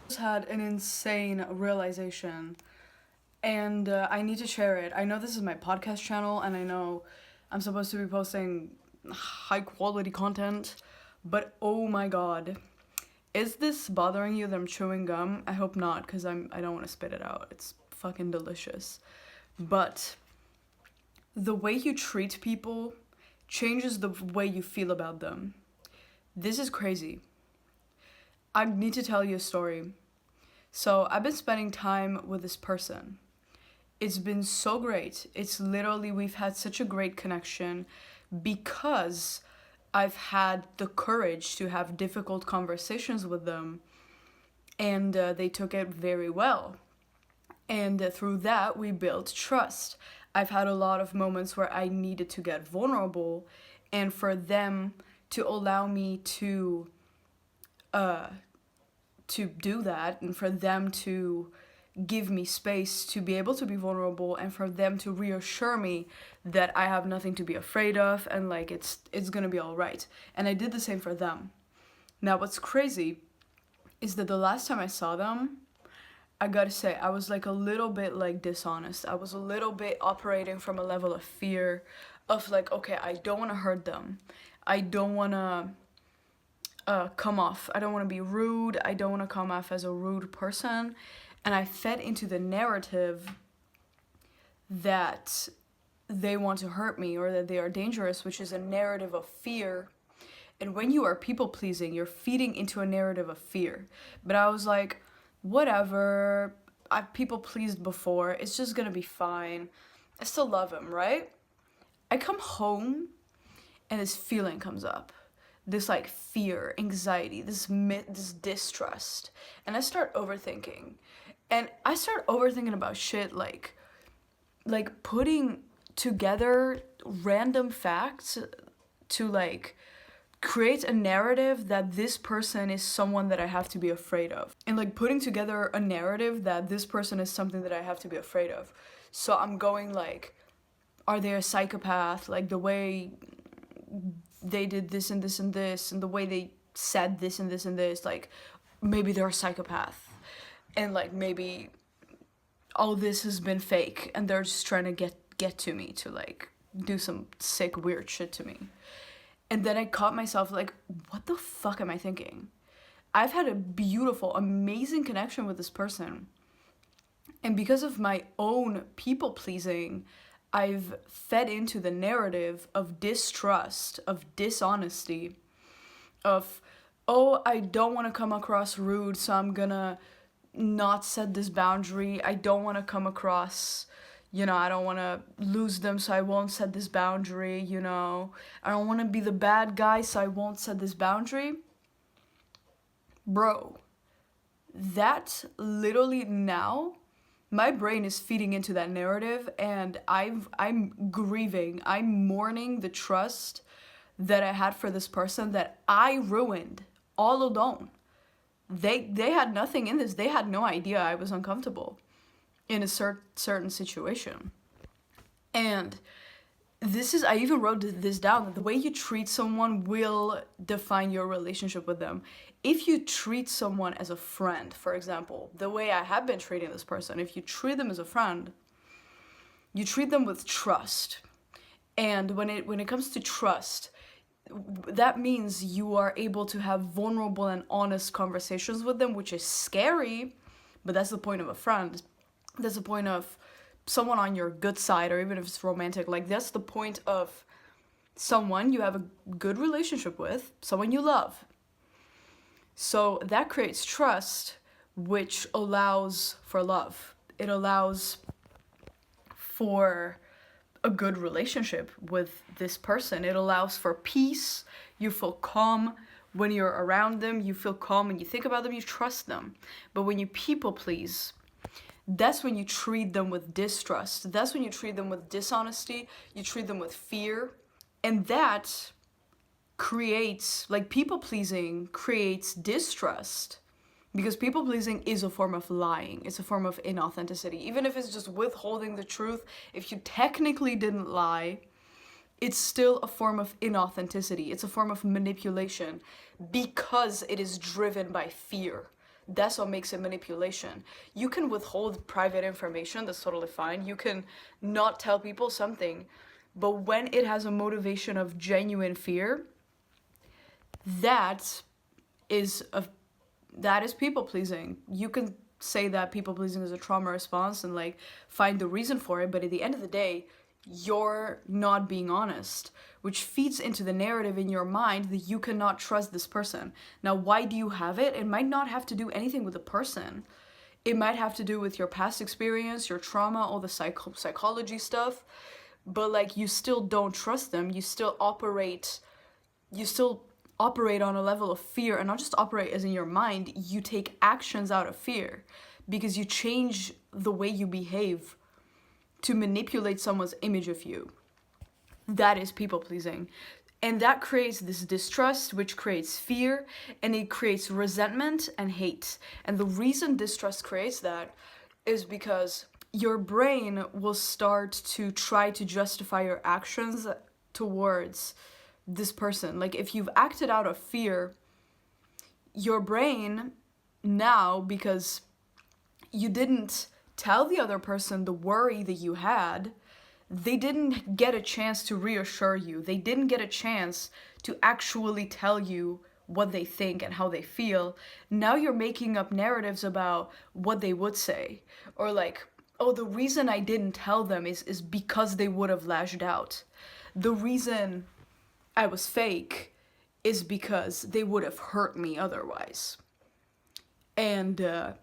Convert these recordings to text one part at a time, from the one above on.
Just had an insane realization, and I need to share it. I know this is my podcast channel, and I know I'm supposed to be posting high quality content, but oh my god. Is this bothering you that I'm chewing gum? I hope not, because I don't want to spit it out. It's fucking delicious. But the way you treat people changes the way you feel about them. This is crazy. I need to tell you a story. So, I've been spending time with this person. It's been so great. It's literally, we've had such a great connection because I've had the courage to have difficult conversations with them, and they took it very well. And through that, we built trust. I've had a lot of moments where I needed to get vulnerable, and for them to allow me uh, to do that, and for them to give me space to be able to be vulnerable, and for them to reassure me that I have nothing to be afraid of, and like it's gonna be all right. And I did the same for them. Now what's crazy is that the last time I saw them, I gotta say, I was like a little bit like dishonest. I was a little bit operating from a level of fear of like, okay, I don't want to hurt them. I don't want to come off. I don't want to be rude. I don't want to come off as a rude person. And I fed into the narrative that they want to hurt me or that they are dangerous, which is a narrative of fear. And when you are people pleasing, you're feeding into a narrative of fear. But I was like, whatever. I've people pleased before. It's just gonna be fine. I still love him, right? I come home and this feeling comes up. This like fear, anxiety, this distrust. And I start overthinking. And I start overthinking about shit like putting together random facts to like create a narrative that this person is someone that I have to be afraid of. And like putting together a narrative that this person is something that I have to be afraid of. So I'm going like, are they a psychopath? Like the way they did this and this and this, and the way they said this and this and this, like maybe they're a psychopath. And like maybe all this has been fake and they're just trying to get to me to like do some sick weird shit to me. And then I caught myself like, what the fuck am I thinking? I've had a beautiful, amazing connection with this person. And because of my own people pleasing, I've fed into the narrative of distrust, of dishonesty, of, oh, I don't want to come across rude, so I'm gonna not set this boundary. I don't want to come across, I don't want to lose them, so I won't set this boundary, I don't want to be the bad guy, so I won't set this boundary. Bro, that literally now, my brain is feeding into that narrative, and I'm grieving, I'm mourning the trust that I had for this person that I ruined all alone. They had nothing in this. They had no idea I was uncomfortable in a certain situation. And I even wrote this down, that the way you treat someone will define your relationship with them. If you treat someone as a friend, for example, the way I have been treating this person, if you treat them as a friend, you treat them with trust. And when it comes to trust, that means you are able to have vulnerable and honest conversations with them, which is scary, but that's the point of a friend. That's the point of someone on your good side, or even if it's romantic, like that's the point of someone you have a good relationship with, someone you love. So that creates trust, which allows for love. It allows for a good relationship with this person. It allows for peace. You feel calm when you're around them. You feel calm when you think about them. You trust them. But when you people please, that's when you treat them with distrust. That's when you treat them with dishonesty. You treat them with fear. And that creates, like, people pleasing creates distrust. Because people pleasing is a form of lying. It's a form of inauthenticity. Even if it's just withholding the truth, if you technically didn't lie, it's still a form of inauthenticity. It's a form of manipulation because it is driven by fear. That's what makes it manipulation. You can withhold private information, that's totally fine. You can not tell people something, but when it has a motivation of genuine fear, that is a that is people pleasing. You can say that people pleasing is a trauma response and like find the reason for it, but at the end of the day, you're not being honest, which feeds into the narrative in your mind that you cannot trust this person. Now, why do you have it? It might not have to do anything with the person. It might have to do with your past experience, your trauma, all the psychology stuff, but like you still don't trust them. You still operate on a level of fear, and not just operate as in your mind, you take actions out of fear because you change the way you behave to manipulate someone's image of you. That is people pleasing. And that creates this distrust, which creates fear, and it creates resentment and hate. And the reason distrust creates that is because your brain will start to try to justify your actions towards this person. Like if you've acted out of fear, your brain now, because you didn't tell the other person the worry that you had, they didn't get a chance to reassure you. They didn't get a chance to actually tell you what they think and how they feel. Now you're making up narratives about what they would say. Or like, oh, the reason I didn't tell them is because they would have lashed out. The reason I was fake is because they would have hurt me otherwise. And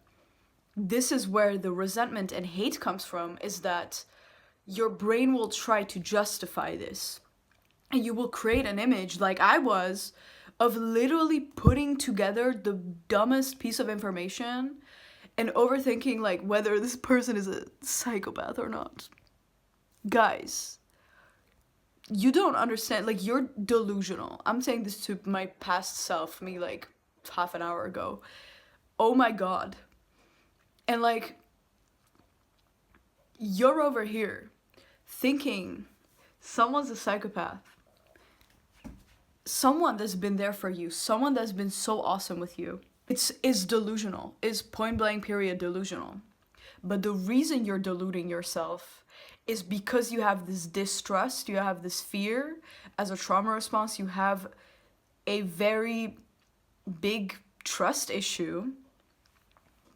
this is where the resentment and hate comes from, is that your brain will try to justify this. And you will create an image, like I was, of literally putting together the dumbest piece of information and overthinking like whether this person is a psychopath or not. Guys, you don't understand, like you're delusional. I'm saying this to my past self, me like half an hour ago. Oh my God. And like, you're over here thinking someone's a psychopath. Someone that's been there for you, someone that's been so awesome with you, is delusional, is point blank period delusional. But the reason you're deluding yourself is because you have this distrust, you have this fear. As a trauma response, you have a very big trust issue.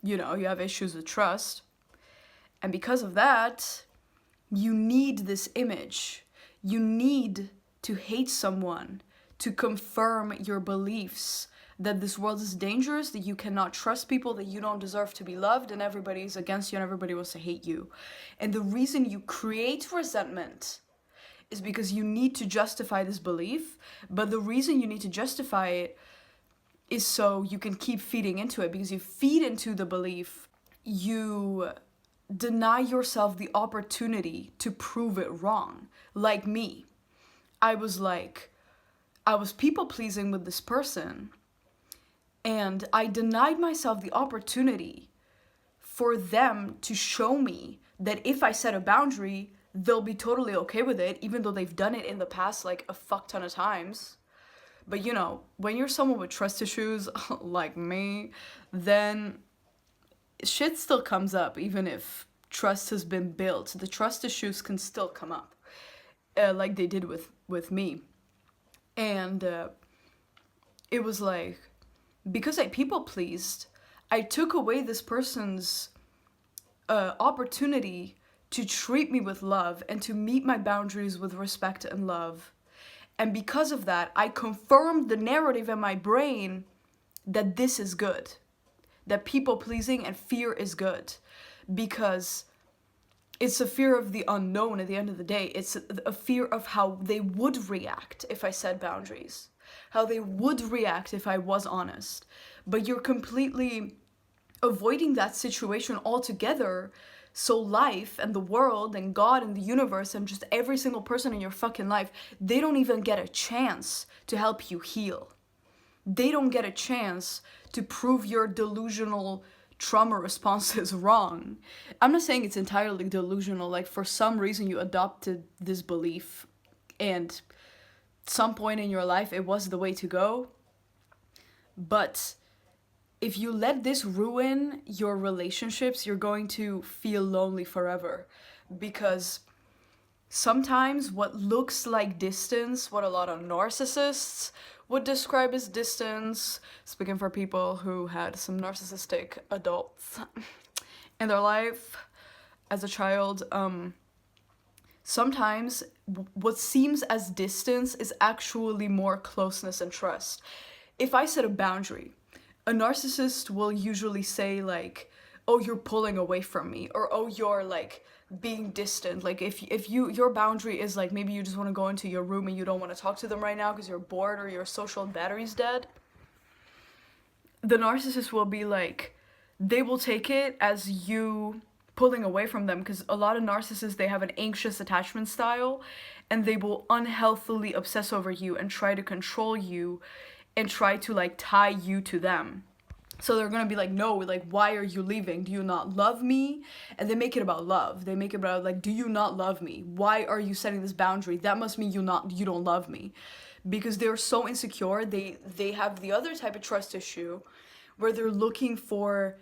You know, you have issues with trust. And because of that, you need this image. You need to hate someone to confirm your beliefs that this world is dangerous, that you cannot trust people, that you don't deserve to be loved, and everybody's against you and everybody wants to hate you. And the reason you create resentment is because you need to justify this belief, but the reason you need to justify it is so you can keep feeding into it, because you feed into the belief, you deny yourself the opportunity to prove it wrong. Like me, I was people pleasing with this person, and I denied myself the opportunity for them to show me that if I set a boundary, they'll be totally okay with it, even though they've done it in the past like a fuck ton of times. But you know, when you're someone with trust issues like me, then shit still comes up. Even if trust has been built, the trust issues can still come up, like they did with me. And it was like, because I people pleased, I took away this person's opportunity to treat me with love and to meet my boundaries with respect and love. And because of that, I confirmed the narrative in my brain that this is good, that people pleasing and fear is good, because it's a fear of the unknown at the end of the day. It's a fear of how they would react if I set boundaries, how they would react if I was honest. But you're completely avoiding that situation altogether. So life and the world and God and the universe and just every single person in your fucking life, they don't even get a chance to help you heal. They don't get a chance to prove your delusional trauma responses wrong. I'm not saying it's entirely delusional, like for some reason you adopted this belief and some point in your life it was the way to go, but if you let this ruin your relationships, you're going to feel lonely forever. Because sometimes what looks like distance, what a lot of narcissists would describe as distance, speaking for people who had some narcissistic adults in their life as a child, sometimes what seems as distance is actually more closeness and trust. If I set a boundary, a narcissist will usually say like, oh, you're pulling away from me, or oh, you're like being distant. Like if your boundary is like, maybe you just want to go into your room and you don't want to talk to them right now because you're bored or your social battery's dead, the narcissist will be like, they will take it as you pulling away from them, because a lot of narcissists, they have an anxious attachment style, and they will unhealthily obsess over you and try to control you and try to like tie you to them. So they're gonna be like, no, like, why are you leaving? Do you not love me? And they make it about love. They make it about like, do you not love me? Why are you setting this boundary? That must mean you don't love me. Because they're so insecure, they have the other type of trust issue where they're looking for,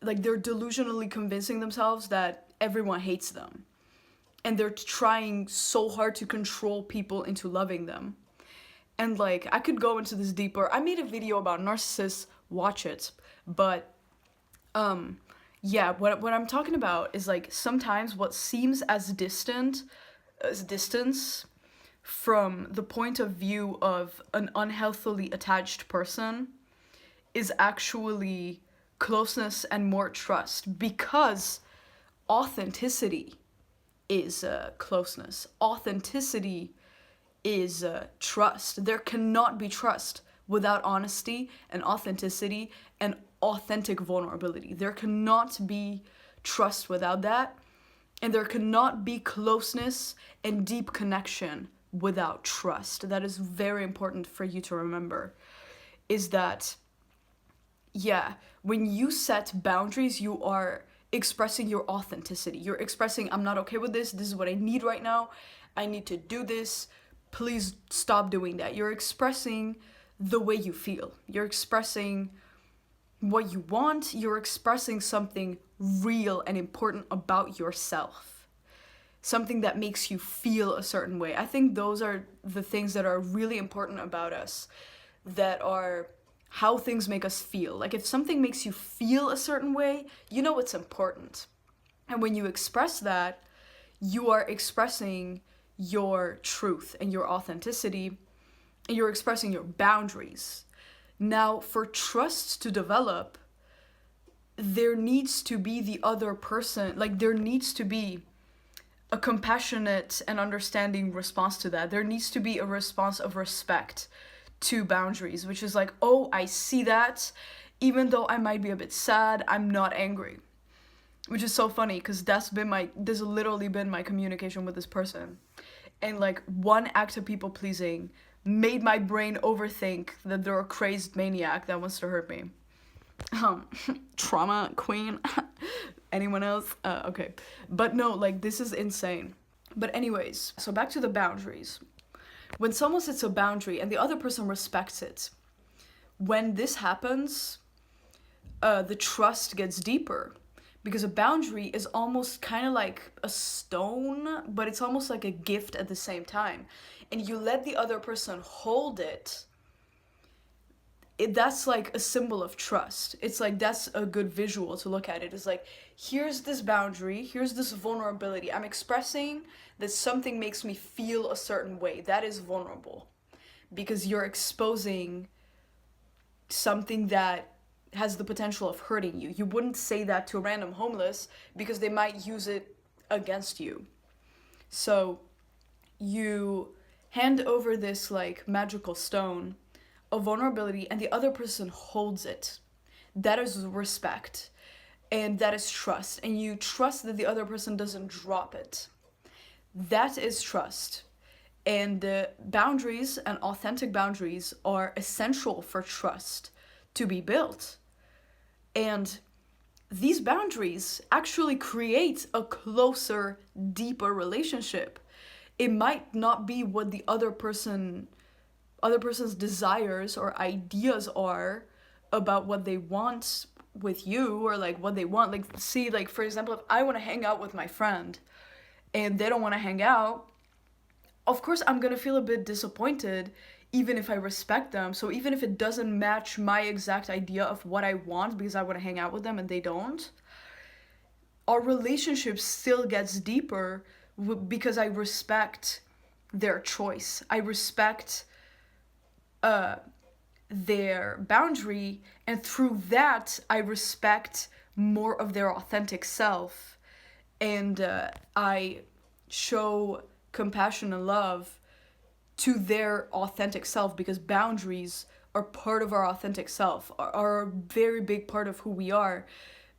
like, they're delusionally convincing themselves that everyone hates them. And they're trying so hard to control people into loving them. And like, I could go into this deeper. I made a video about narcissists, watch it. But yeah, what I'm talking about is like, sometimes what seems as distance from the point of view of an unhealthily attached person is actually closeness and more trust, because authenticity is closeness. Authenticity is trust. There cannot be trust without honesty and authenticity and authentic vulnerability. There cannot be trust without that, and there cannot be closeness and deep connection without trust. That is very important for you to remember, is that, yeah, when you set boundaries, you are expressing your authenticity. You're expressing, I'm not okay with this. This is what I need right now. I need to do this. Please stop doing that. You're expressing the way you feel. You're expressing what you want. You're expressing something real and important about yourself. Something that makes you feel a certain way. I think those are the things that are really important about us, that are how things make us feel. Like, if something makes you feel a certain way, you know it's important. And when you express that, you are expressing your truth and your authenticity, and you're expressing your boundaries. Now, for trust to develop, there needs to be the other person, like, there needs to be a compassionate and understanding response to that. There needs to be a response of respect to boundaries, which is like, oh, I see that. Even though I might be a bit sad, I'm not angry. Which is so funny, because this has literally been my communication with this person. And like, one act of people pleasing made my brain overthink that they're a crazed maniac that wants to hurt me. Trauma queen. Anyone else? Okay. But no, like, this is insane. But anyways, so back to the boundaries. When someone sets a boundary and the other person respects it, when this happens, the trust gets deeper. Because a boundary is almost kind of like a stone, but it's almost like a gift at the same time. And you let the other person hold it. That's like a symbol of trust. It's like, that's a good visual to look at it. It's like, here's this boundary, here's this vulnerability. I'm expressing that something makes me feel a certain way. That is vulnerable, because you're exposing something that has the potential of hurting you. You wouldn't say that to a random homeless, because they might use it against you. So you hand over this like magical stone of vulnerability, and the other person holds it. That is respect, and that is trust, and you trust that the other person doesn't drop it. That is trust. And boundaries and authentic boundaries are essential for trust to be built. And these boundaries actually create a closer, deeper relationship. It might not be what the other person's desires or ideas are about what they want with you, or like what they want. Like, see, like for example, if I want to hang out with my friend and they don't want to hang out, of course I'm gonna feel a bit disappointed, even if I respect them. So even if it doesn't match my exact idea of what I want because I want to hang out with them and they don't, our relationship still gets deeper because I respect their choice. I respect their boundary, and through that I respect more of their authentic self, and I show compassion and love to their authentic self, because boundaries are part of our authentic self, are a very big part of who we are,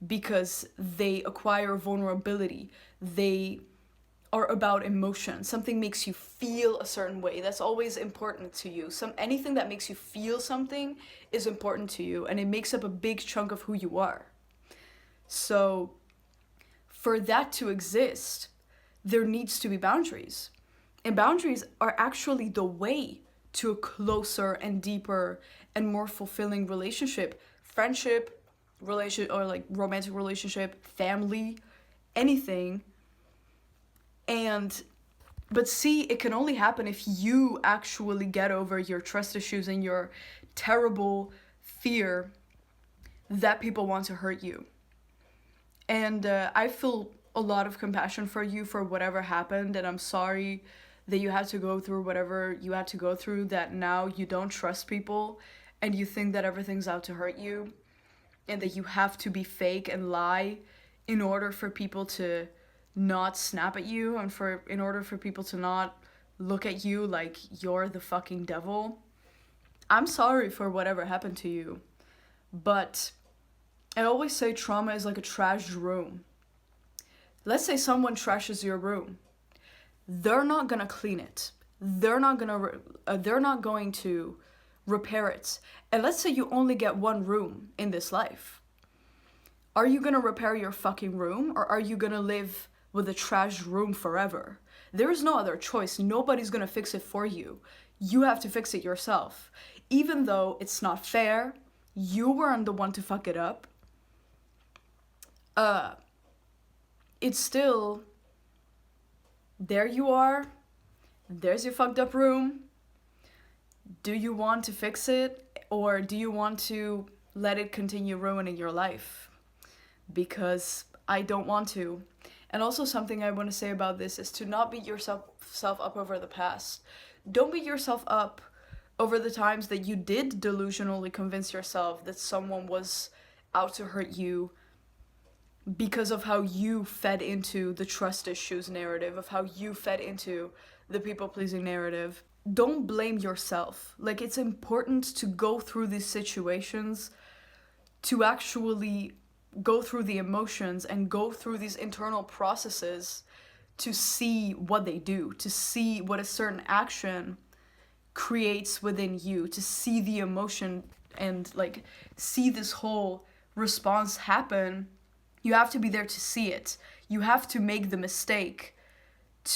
because they acquire vulnerability. They are about emotion. Something makes you feel a certain way. That's always important to you. Anything that makes you feel something is important to you, and it makes up a big chunk of who you are. So for that to exist, there needs to be boundaries. And boundaries are actually the way to a closer and deeper and more fulfilling relationship, friendship, or like romantic relationship, family, anything. But see, it can only happen if you actually get over your trust issues and your terrible fear that people want to hurt you. And I feel a lot of compassion for you for whatever happened, and I'm sorry that you had to go through whatever you had to go through, that now you don't trust people and you think that everything's out to hurt you, and that you have to be fake and lie in order for people to not snap at you, and in order for people to not look at you like you're the fucking devil. I'm sorry for whatever happened to you, but I always say trauma is like a trashed room. Let's say someone trashes your room. They're not gonna clean it. They're not going to repair it. And let's say you only get one room in this life. Are you gonna repair your fucking room, or are you gonna live with a trashed room forever? There is no other choice. Nobody's gonna fix it for you. You have to fix it yourself. Even though it's not fair, you weren't the one to fuck it up. It's still, there you are, there's your fucked up room. Do you want to fix it, or do you want to let it continue ruining your life? Because I don't want to. And also, something I want to say about this is to not beat yourself up over the past. Don't beat yourself up over the times that you did delusionally convince yourself that someone was out to hurt you, because of how you fed into the trust issues narrative, of how you fed into the people-pleasing narrative. Don't blame yourself. Like, it's important to go through these situations, to actually go through the emotions and go through these internal processes to see what they do, to see what a certain action creates within you, to see the emotion and like see this whole response happen. You have to be there to see it. You have to make the mistake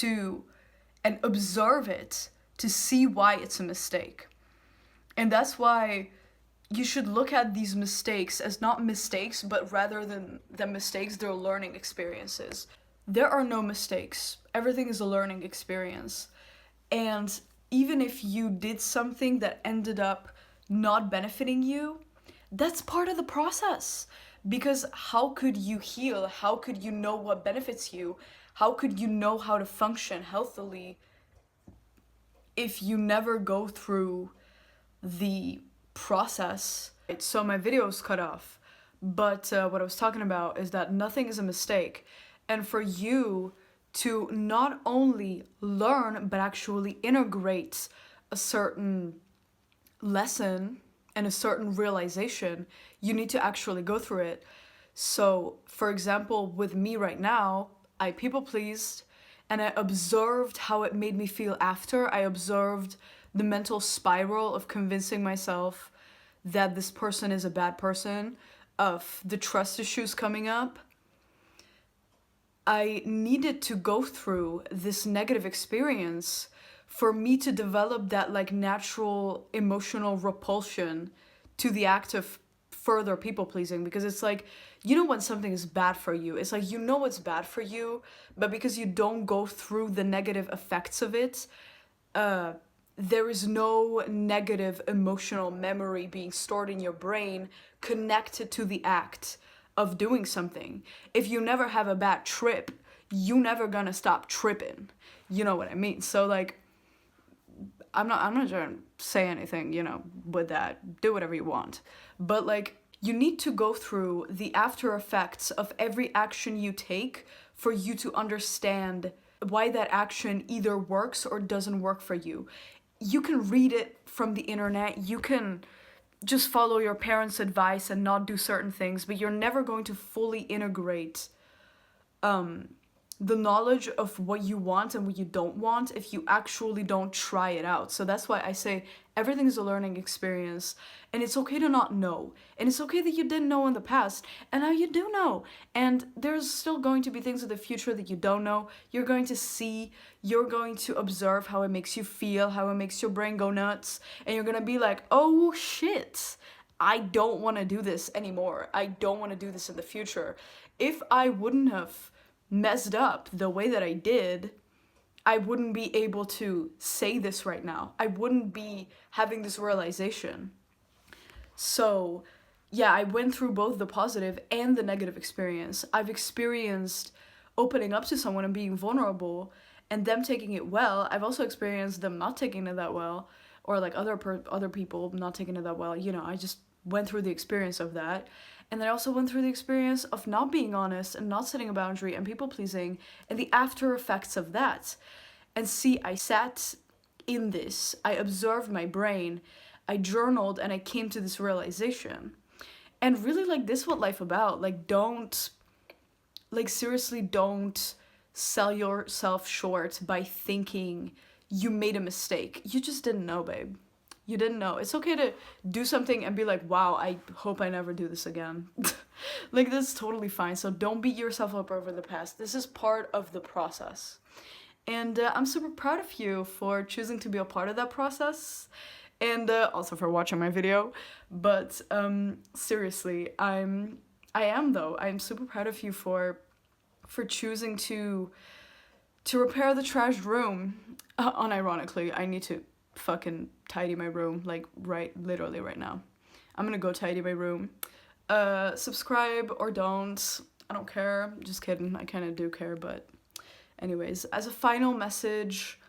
and observe it to see why it's a mistake. And that's why you should look at these mistakes as not mistakes, but rather than mistakes, they're learning experiences. There are no mistakes. Everything is a learning experience. And even if you did something that ended up not benefiting you, that's part of the process. Because how could you heal? How could you know what benefits you? How could you know how to function healthily if you never go through the process? So my video was cut off, but what I was talking about is that nothing is a mistake. And for you to not only learn, but actually integrate a certain lesson and a certain realization, you need to actually go through it. So, for example, with me right now, I people pleased, and I observed how it made me feel after. I observed the mental spiral of convincing myself that this person is a bad person, of the trust issues coming up. I needed to go through this negative experience for me to develop that like natural emotional repulsion to the act of further people pleasing, because it's like, you know, when something is bad for you, it's like, you know it's bad for you, but because you don't go through the negative effects of it, there is no negative emotional memory being stored in your brain connected to the act of doing something. If you never have a bad trip, you never gonna stop tripping. You know what I mean? So like, I'm not trying to say anything, you know, with that. Do whatever you want. But like, you need to go through the after effects of every action you take for you to understand why that action either works or doesn't work for you. You can read it from the internet, you can just follow your parents' advice and not do certain things, but you're never going to fully integrate the knowledge of what you want and what you don't want if you actually don't try it out. So that's why I say everything is a learning experience, and it's okay to not know, and it's okay that you didn't know in the past, and now you do know, and there's still going to be things in the future that you don't know. You're going to see, you're going to observe how it makes you feel, how it makes your brain go nuts, and you're gonna be like, oh shit, I don't want to do this anymore. I don't want to do this in the future. If I wouldn't have messed up the way that I did, I wouldn't be able to say this right now. I wouldn't be having this realization. So, yeah, I went through both the positive and the negative experience. I've experienced opening up to someone and being vulnerable and them taking it well. I've also experienced them not taking it that well, or like other people not taking it that well. You know, I just went through the experience of that. And then I also went through the experience of not being honest and not setting a boundary and people pleasing and the after effects of that. And see, I sat in this, I observed my brain, I journaled, and I came to this realization. And really, like, this is what life about. Like, seriously, don't sell yourself short by thinking you made a mistake. You just didn't know, babe. You didn't know. It's okay to do something and be like, wow, I hope I never do this again. Like, this is totally fine. So don't beat yourself up over the past. This is part of the process. And I'm super proud of you for choosing to be a part of that process. And also for watching my video. But seriously, I'm super proud of you for choosing to repair the trashed room. Unironically, I need to fucking tidy my room, like literally right now. I'm gonna go tidy my room. Subscribe or don't, I don't care. Just kidding, I kind of do care, but anyways, as a final message,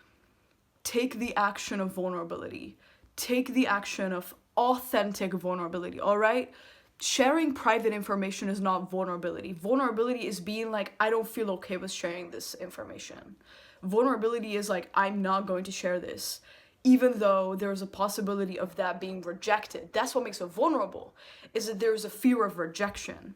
take the action of vulnerability. Take the action of authentic vulnerability, all right? Sharing private information is not vulnerability. Vulnerability is being like, I don't feel okay with sharing this information. Vulnerability is like, I'm not going to share this, even though there's a possibility of that being rejected. That's what makes it vulnerable, is that there's a fear of rejection.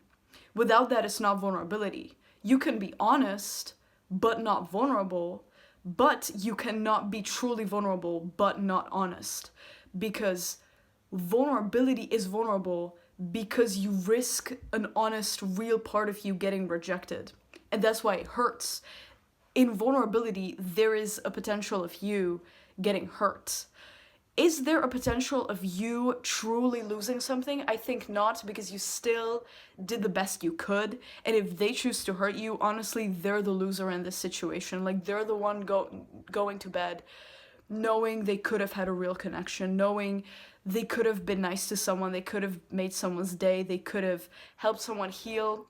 Without that, it's not vulnerability. You can be honest, but not vulnerable, but you cannot be truly vulnerable, but not honest. Because vulnerability is vulnerable because you risk an honest, real part of you getting rejected. And that's why it hurts. In vulnerability, there is a potential of you getting hurt. Is there a potential of you truly losing something? I think not, because you still did the best you could. And if they choose to hurt you, honestly, they're the loser in this situation. Like, they're the one going to bed knowing they could have had a real connection, knowing they could have been nice to someone, they could have made someone's day, they could have helped someone heal.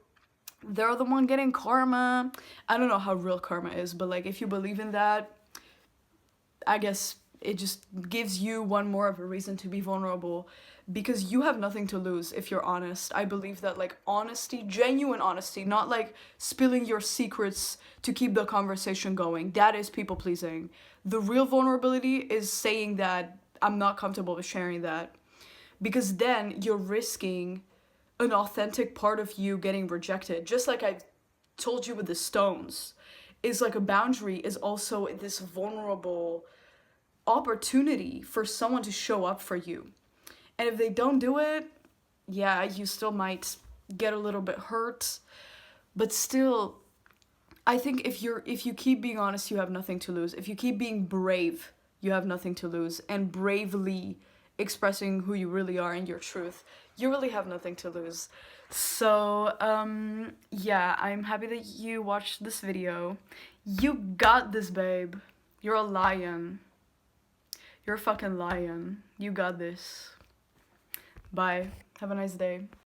They're the one getting karma. I don't know how real karma is, but like, if you believe in that, I guess it just gives you one more of a reason to be vulnerable, because you have nothing to lose if you're honest. I believe that, like, honesty, genuine honesty, not like spilling your secrets to keep the conversation going, that is people pleasing. The real vulnerability is saying that I'm not comfortable with sharing that, because then you're risking an authentic part of you getting rejected. Just like I told you with the stones, is like a boundary is also this vulnerable opportunity for someone to show up for you. And if they don't do it, yeah, you still might get a little bit hurt, but still, I think if you keep being honest, you have nothing to lose. If you keep being brave, you have nothing to lose. And bravely expressing who you really are and your truth, you really have nothing to lose. So yeah, I'm happy that you watched this video. You got this, babe. You're a lion. You're a fucking lion. You got this. Bye. Have a nice day.